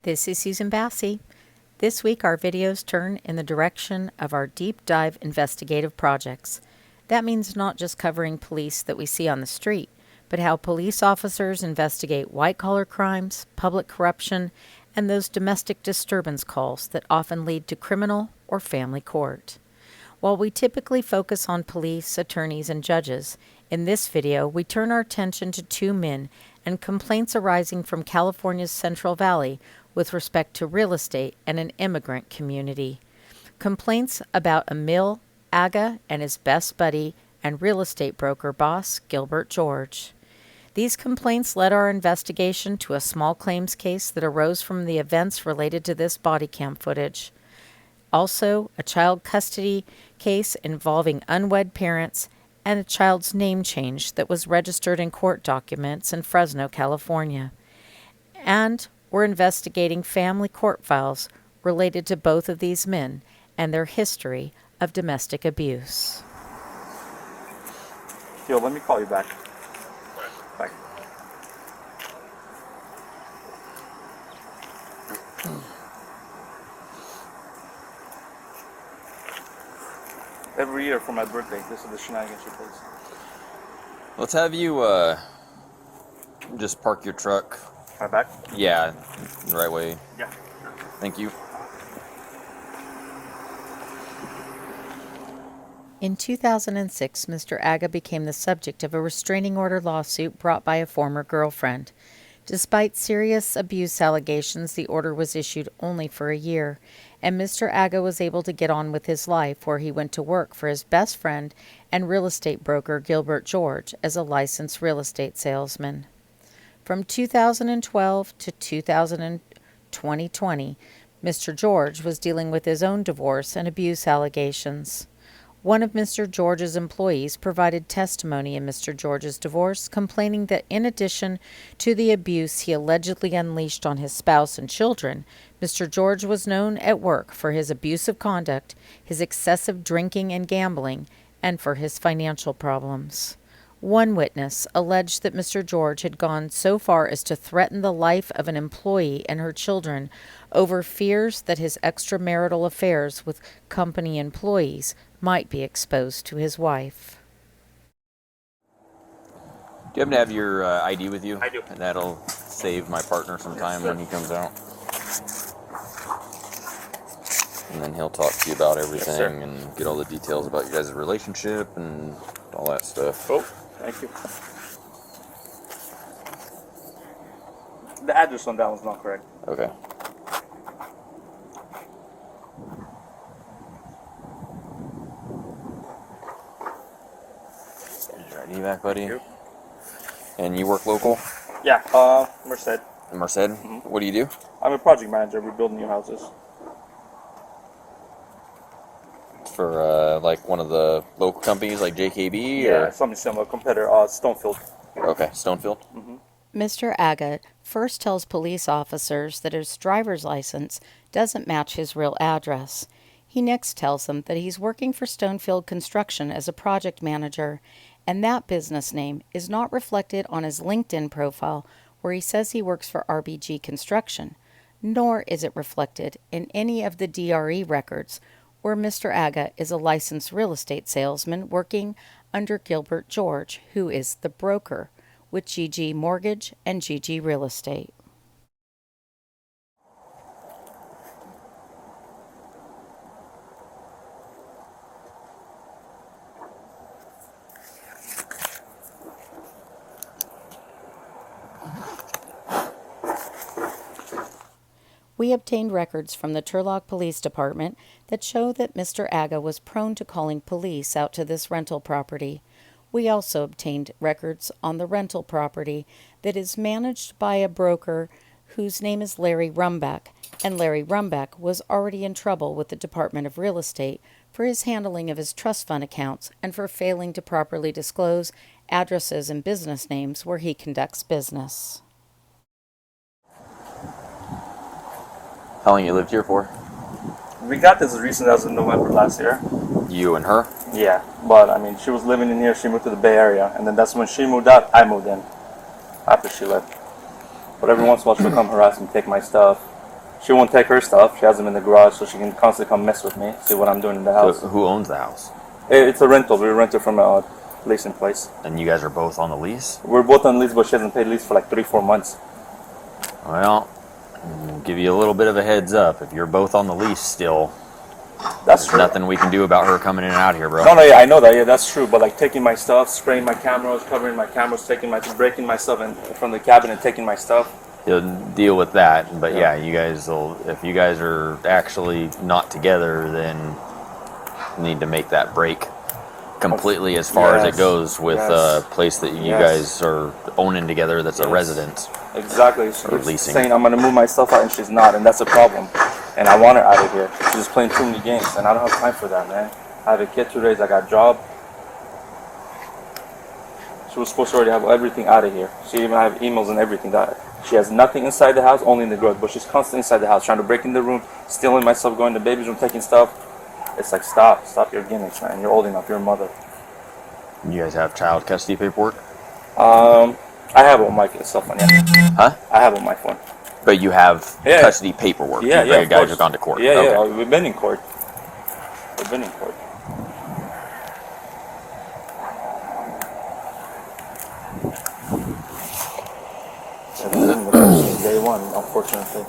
This is Susan Bassi. This week our videos turn in the direction of our deep dive investigative projects. That means not just covering police that we see on the street, but how police officers investigate white-collar crimes, public corruption, and those domestic disturbance calls that often lead to criminal or family court. While we typically focus on police, attorneys, and judges, in this video we turn our attention to two men and complaints arising from California's Central Valley with respect to real estate and an immigrant community. Complaints about Emil Aga and his best buddy and real estate broker boss, Gilbert George. These complaints led our investigation to a small claims case that arose from the events related to this body cam footage. Also, a child custody case involving unwed parents and a child's name change that was registered in court documents in Fresno, California. And we're investigating family court files related to both of these men and their history of domestic abuse. Yo, let me call you back. Bye. Every year for my birthday, this is the shenanigans she plays. Let's have you just park your truck. My back? Yeah, the right way. Yeah. Thank you. In 2006, Mr. Aga became the subject of a restraining order lawsuit brought by a former girlfriend. Despite serious abuse allegations, the order was issued only for a year, and Mr. Aga was able to get on with his life, where he went to work for his best friend and real estate broker Gilbert George as a licensed real estate salesman. From 2012 to 2020, Mr. George was dealing with his own divorce and abuse allegations. One of Mr. George's employees provided testimony in Mr. George's divorce, complaining that in addition to the abuse he allegedly unleashed on his spouse and children, Mr. George was known at work for his abusive conduct, his excessive drinking and gambling, and for his financial problems. One witness alleged that Mr. George had gone so far as to threaten the life of an employee and her children over fears that his extramarital affairs with company employees might be exposed to his wife. Do you happen to have your ID with you? I do. And that'll save my partner some time when he comes out. And then he'll talk to you about everything and get all the details about you guys' relationship and all that stuff. Oh, thank you. The address on that one's not correct. Okay. There's your ID back, buddy. Thank you. And you work local? Yeah, Merced. Merced? Mm-hmm. What do you do? I'm a project manager. We build new houses. For like one of the local companies like JKB? Yeah, or? something similar. Competitor, Stonefield. Okay, Stonefield? Mm-hmm. Mr. Aga first tells police officers that his driver's license doesn't match his real address. He next tells them that he's working for Stonefield Construction as a project manager, and that business name is not reflected on his LinkedIn profile where he says he works for RBG Construction, nor is it reflected in any of the DRE records where Mr. Aga is a licensed real estate salesman working under Gilbert George, who is the broker with GG Mortgage and GG Real Estate. We obtained records from the Turlock Police Department that show that Mr. Aga was prone to calling police out to this rental property. We also obtained records on the rental property that is managed by a broker whose name is Larry Rumback, and Larry Rumback was already in trouble with the Department of Real Estate for his handling of his trust fund accounts and for failing to properly disclose addresses and business names where he conducts business. How long you lived here for? We got this as recent as in November last year. You and her? Yeah, but I mean, she was living in here. She moved to the Bay Area, and then that's when she moved out. I moved in after she left. But every once in a while, she'll come harass me, take my stuff. She won't take her stuff. She has them in the garage, so she can constantly come mess with me, see what I'm doing in the house. So who owns the house? It's a rental. We rent it from a leasing place. And you guys are both on the lease? We're both on lease, but she hasn't paid lease for like 3-4 months. Well, I'll give you a little bit of a heads up. If you're both on the lease still, That's there's true. nothing we can do about her coming in and out here, bro. No, yeah, I know that. Yeah, that's true. But like taking my stuff, spraying my cameras, covering my cameras, breaking my stuff from the cabin and taking my stuff. He'll deal with that. But yeah, you guys will. If you guys are actually not together, then you need to make that break completely as far as it goes with a place that you guys are owning together. That's a residence. Exactly. Or leasing. Saying I'm gonna move my stuff out and she's not, and that's a problem. And I want her out of here. She's just playing too many games, and I don't have time for that, man. I have a kid to raise. I got a job. She was supposed to already have everything out of here. She even have emails and everything. That she has nothing inside the house, only in the garage. But she's constantly inside the house, trying to break in the room, stealing my stuff, going to the baby's room, taking stuff. It's like stop your gimmicks, man. You're old enough. You're a mother. You guys have child custody paperwork? I have all my stuff on here. Huh? I have on my phone. But you have custody paperwork. Yeah, You guys have gone to court. Yeah, Okay. yeah. We've been in court. We've been in court. Day one, unfortunately.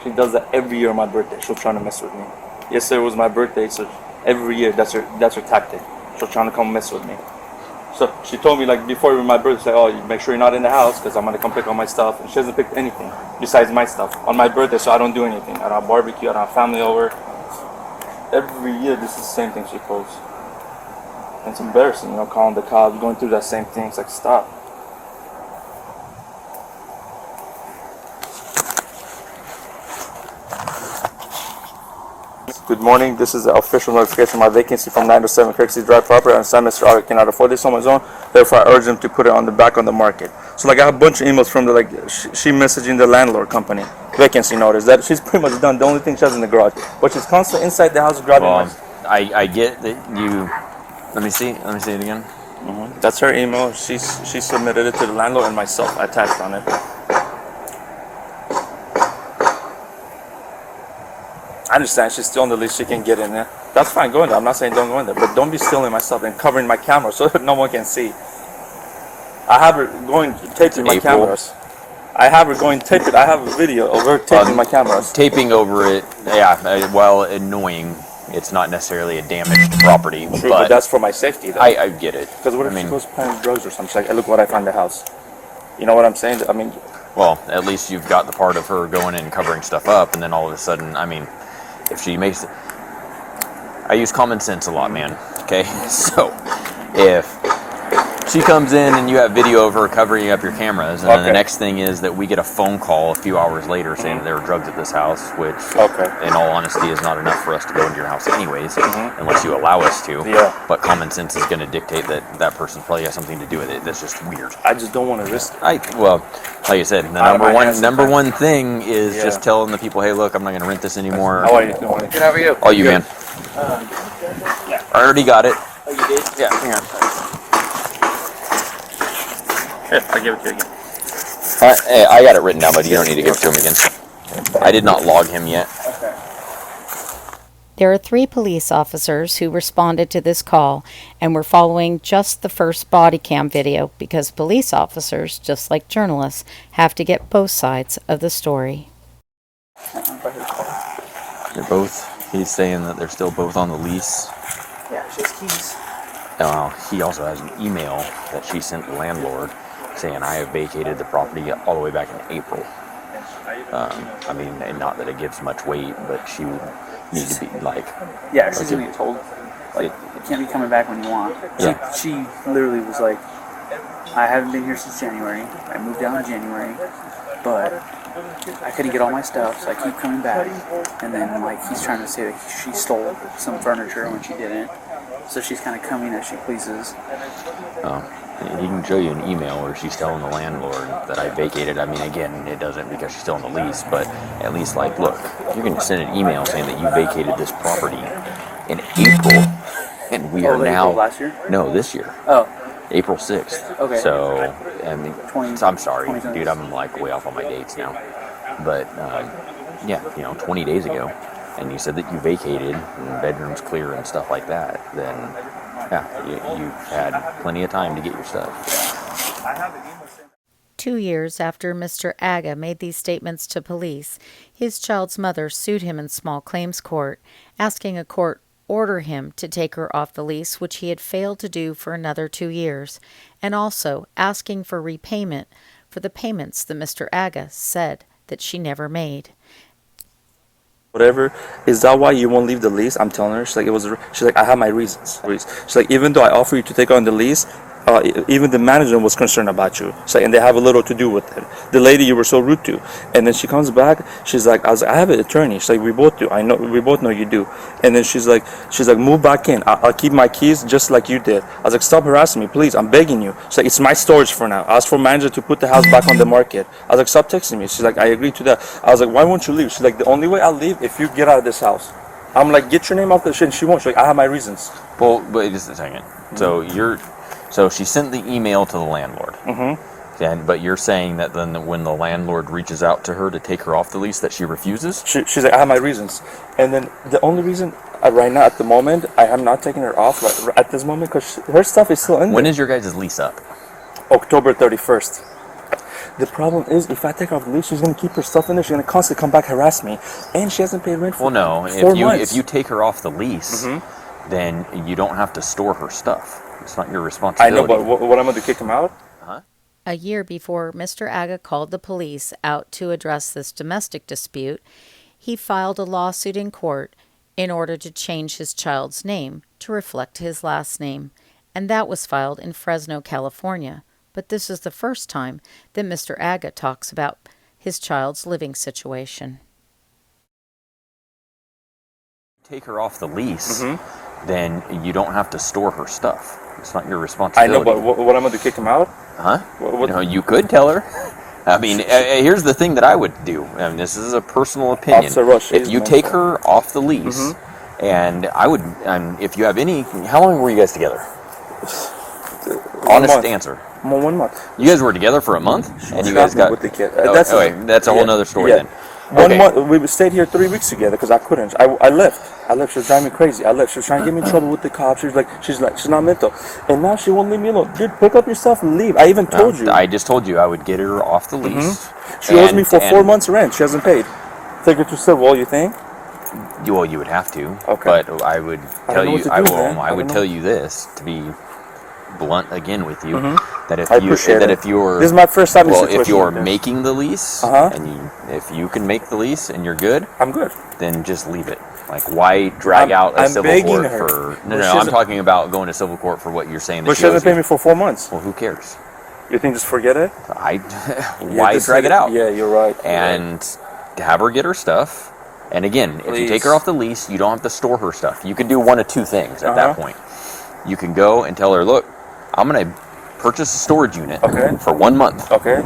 She does that every year on my birthday. She'll try to mess with me. Yesterday was my birthday, so every year that's her tactic. She'll try to come mess with me. So she told me like before my birthday, oh, you make sure you're not in the house because I'm gonna come pick up my stuff. And she hasn't picked anything besides my stuff on my birthday, so I don't do anything. I don't have barbecue. I don't have family over. Every year this is the same thing she pulls. And it's embarrassing, calling the cops, going through that same thing. It's like stop. Good morning. This is the official notification of my vacancy from 907 Kirksey Drive property. I understand Mr. Otter cannot afford this on his own. Therefore, I urge him to put it on the back on the market. So, I have a bunch of emails from she messaging the landlord company. Vacancy notice that she's pretty much done. The only thing she has in the garage, but she's constantly inside the house grabbing. I get that you. Let me see it again. Mm-hmm. That's her email. She submitted it to the landlord and myself attached on it. I understand she's still on the lease. She can get in there. That's fine. Go in there. I'm not saying don't go in there, but don't be stealing my stuff and covering my camera so that no one can see. I have her going taping my cameras. I have her going tape it. I have a video of her taping my cameras. Taping over it. Yeah. While annoying, it's not necessarily a damaged property. True, but that's for my safety. Though. I get it. Because what if she goes playing drugs or something? She's like, hey, look what I found in the house. You know what I'm saying? I mean. Well, at least you've got the part of her going in and covering stuff up, and then all of a sudden, if she makes it, I use common sense a lot, man. Okay, so if she comes in and you have video of her covering up your cameras, and then the next thing is that we get a phone call a few hours later saying that there were drugs at this house, which, in all honesty, is not enough for us to go into your house anyways, unless you allow us to. Yeah. But common sense is going to dictate that that person probably has something to do with it. That's just weird. I just don't want to risk it. Well, like I said, the number one thing is just telling the people, hey, look, I'm not going to rent this anymore. How are you? Good, how are you? Oh, you, man. I already got it. Oh, you did? Yeah, here. Here, I'll give it to you again. Hey, I got it written down, but you don't need to give it to him again. I did not log him yet. Okay. There are 3 police officers who responded to this call and were following just the first body cam video because police officers, just like journalists, have to get both sides of the story. They're both. He's saying that they're still both on the lease. Yeah, she has keys. He also has an email that she sent the landlord saying, I have vacated the property all the way back in April. And not that it gives much weight, but she would need to be like... Yeah, she's going to get told. Like, you can't be coming back when you want. She literally was like, I haven't been here since January. I moved down in January, but I couldn't get all my stuff, so I keep coming back. And then, he's trying to say that she stole some furniture when she didn't. So she's kind of coming as she pleases. He can show you an email where she's telling the landlord that I vacated. Again, it doesn't because she's still on the lease, but at least, look, you're going to send an email saying that you vacated this property in April, and we are now... April last year? No, this year. Oh. April 6th. Okay. So, I'm sorry, 20 dude, I'm, way off on my dates now. But yeah, 20 days ago, and you said that you vacated and bedrooms clear and stuff like that, then yeah, you've had plenty of time to get your stuff. 2 years after Mr. Aga made these statements to police, his child's mother sued him in small claims court, asking a court order him to take her off the lease, which he had failed to do for another 2 years, and also asking for repayment for the payments that Mr. Aga said that she never made. Whatever, is that why you won't leave the lease? I'm telling her. She's like, I have my reasons. She's like, even though I offer you to take on the lease, even the manager was concerned about you. So, and they have a little to do with it. The lady you were so rude to. And then she comes back, she's like, I have an attorney. She's like, we both do. We both know you do. And then she's like, move back in. I'll keep my keys just like you did. I was like, stop harassing me, please. I'm begging you. She's like, it's my storage for now. I asked for manager to put the house back on the market. I was like, stop texting me. She's like, I agree to that. I was like, why won't you leave? She's like, the only way I'll leave if you get out of this house. I'm like, get your name off the shit. And she won't. She's like, I have my reasons. Well, but just a second. So she sent the email to the landlord. Mm-hmm. But you're saying that then when the landlord reaches out to her to take her off the lease that she refuses? She's like, I have my reasons. And then the only reason right now at the moment I am not taking her off at this moment because her stuff is still in there. When is your guys' lease up? October 31st. The problem is if I take her off the lease, she's going to keep her stuff in there. She's going to constantly come back, harass me. And she hasn't paid rent for 4 months. If you take her off the lease, then you don't have to store her stuff. It's not your responsibility. I know, but what am I going to kick him out? A year before Mr. Aga called the police out to address this domestic dispute, he filed a lawsuit in court in order to change his child's name to reflect his last name, and that was filed in Fresno, California. But this is the first time that Mr. Aga talks about his child's living situation. Take her off the lease, then you don't have to store her stuff. It's not your responsibility. I know, but what am I going to kick him out? You could tell her. I mean, here's the thing that I would do. I mean, this is a personal opinion. If you take her off the lease, and I would, if you have any, how long were you guys together? Honest answer. 1 month. You guys were together for a month, and you guys got. With the kid. That's a whole nother story then. 1 month. We stayed here 3 weeks together because I couldn't. I left. She was driving me crazy. I left. She was trying to get me in trouble with the cops. She's not mental. And now she won't leave me alone. Dude, pick up your stuff and leave. I even told you. I just told you I would get her off the lease. She owes me for 4 months rent. She hasn't paid. Take her to civil, you think? Well, you would have to. Okay. But I would tell you. I would tell you this to be blunt again with you that if you're this is my first time. Well, if you're making the lease and if you can make the lease and you're good, I'm good. Then just leave it. Like, why drag out a civil court for? No. I'm talking about going to civil court for what you're saying. But she hasn't paid me for 4 months. Well, who cares? You think just forget it? Why drag it out? Yeah, you're right. And to have her get her stuff. And again, if you take her off the lease, you don't have to store her stuff. You can do one of two things at that point. You can go and tell her, look, I'm going to purchase a storage unit for 1 month. Okay.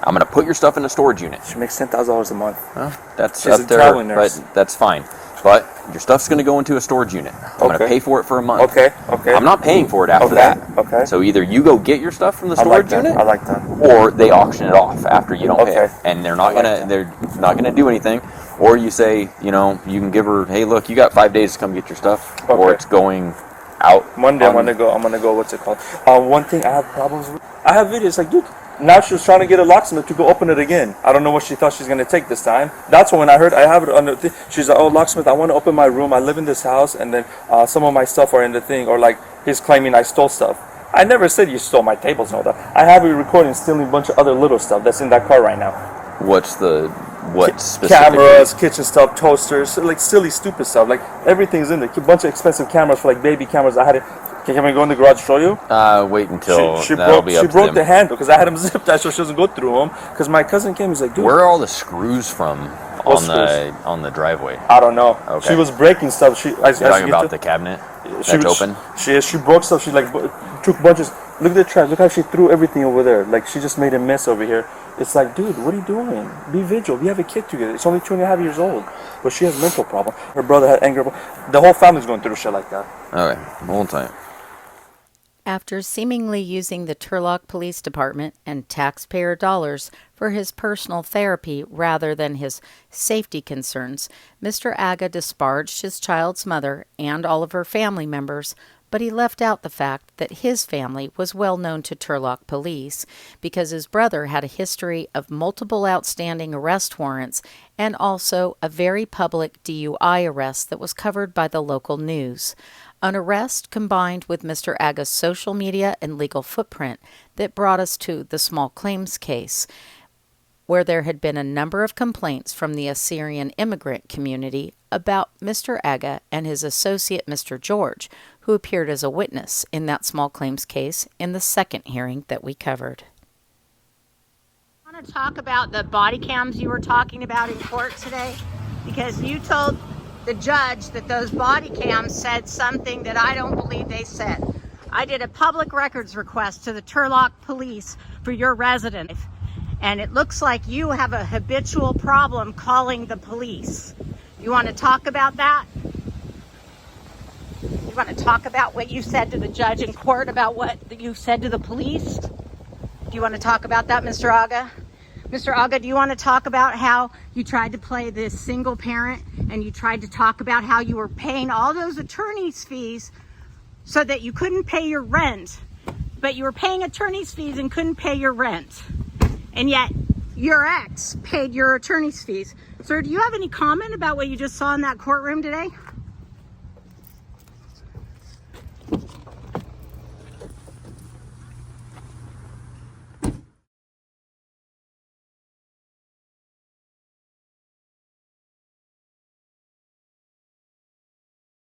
I'm going to put your stuff in a storage unit. She makes $10,000 a month. Well, that's up to her, but that's fine. But your stuff's going to go into a storage unit. I'm going to pay for it for a month. Okay. I'm not paying for it after that. Okay. So either you go get your stuff from the storage unit. I like that. Or they auction it off after you don't pay it. And they're not going to do anything. Or you say, you can give her, hey, look, you got 5 days to come get your stuff. Or it's going out. Monday I'm gonna go. What's it called? One thing I have problems with. I have videos like, dude. Now she was trying to get a locksmith to go open it again. I don't know what she thought she's gonna take this time. That's when I heard I have it on the. She's like, oh, locksmith, I want to open my room. I live in this house, and then some of my stuff are in the thing, or like he's claiming I stole stuff. I never said you stole my tables and all that. I have you recording stealing a bunch of other little stuff that's in that car right now. What specifically? Cameras, kitchen stuff, toasters, like silly, stupid stuff. Like everything's in there. A bunch of expensive cameras for like baby cameras. I had it. Can we go in the garage and show you? Wait until she that'll be up to them. She broke the handle because I had them zipped tight so she doesn't go through them. Because my cousin came, he's like, dude. Where are all the screws from on the driveway? I don't know. Okay. She was breaking stuff. You're talking about the cabinet that's open? She broke stuff. She like took bunches. Look at the trash. Look how she threw everything over there. Like she just made a mess over here. It's like, dude, what are you doing? Be vigilant. We have a kid together. It's only 2.5 years old. But she has mental problem. Her brother had anger. The whole family's going through shit like that. Okay. Hold tight. After seemingly using the Turlock Police Department and taxpayer dollars for his personal therapy rather than his safety concerns, Mr. Aga disparaged his child's mother and all of her family members, but he left out the fact that his family was well known to Turlock police because his brother had a history of multiple outstanding arrest warrants and also a very public DUI arrest that was covered by the local news. An arrest combined with Mr. Aga's social media and legal footprint that brought us to the small claims case, where there had been a number of complaints from the Assyrian immigrant community about Mr. Aga and his associate Mr. George, who appeared as a witness in that small claims case in the second hearing that we covered. I want to talk about the body cams you were talking about in court today, because you told the judge that those body cams said something that I don't believe they said. I did a public records request to the Turlock police for your resident, and it looks like you have a habitual problem calling the police. You want to talk about that? You want to talk about what you said to the judge in court about what you said to the police? Do you want to talk about that, Mr. Aga? Mr. Aga, do you want to talk about how you tried to play this single parent and you tried to talk about how you were paying all those attorney's fees so that you couldn't pay your rent, but you were paying attorney's fees and couldn't pay your rent, and yet your ex paid your attorney's fees? Sir, do you have any comment about what you just saw in that courtroom today?